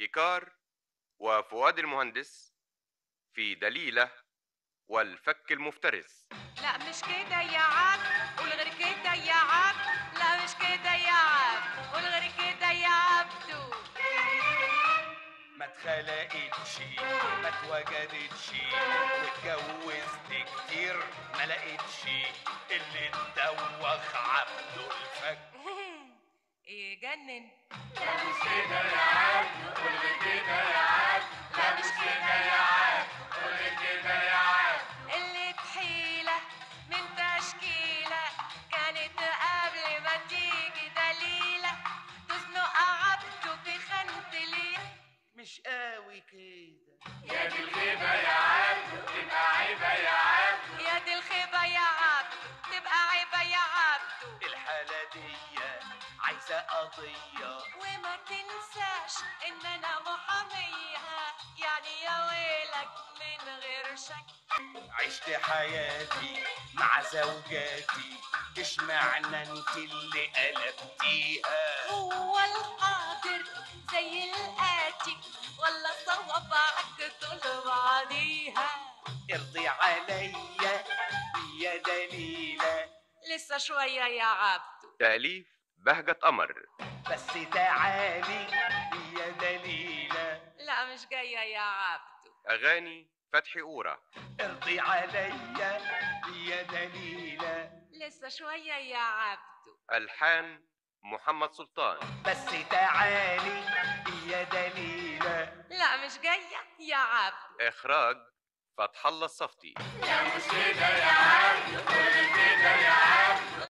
بيكار وفؤاد المهندس في دليلة والفك المفترس. لا مش كده يا عبد، قول غير كده يا عبد. لا مش كده يا عبد، قول غير كده يا عبدو. ما اتخلقتش ما اتوجدتش واتجوزت كتير ما لقيتش اللي اتدوخ عبده الفك. يجنن. لا مش كده يا عبد، قول غير كده يا عبد. لا مش كده يا عبد، قول غير كده يا عبد. اللي تحيلة من تشكيلة كانت قبل ما تيجي دليلة تزنق عبده في خانة اليد. مش قوي كده. يا دي الخيبة يا عبد تبقى عيبة يا عبد. يا دي الخيبة يا عبد تبقى عيبة يا عبدو. الحالة دي عايزة قضية، وما تنساش ان انا محامية، يعني يا ويلك من غير شك. عشت حياتي مع زوجاتي، اشمعنى انت اللي قلبتيها؟ هو القادر زي الآتي ولا صوابعك طول بعضيها؟ ارضي عليا يا دليلة. لسه شوية يا عبدو. تأليف بهجة قمر. بس تعالي يا دليلة. لا مش جاية يا عبدو. أغاني فتحي أورا. ارضي عليا يا دليلة. لسه شوية يا عبدو. ألحان محمد سلطان. بس تعالي يا دليلة. لا مش جاية يا عبدو. إخراج فتح الله الصفتي. لا مش كده يا عبد، قول غير كده يا عبد.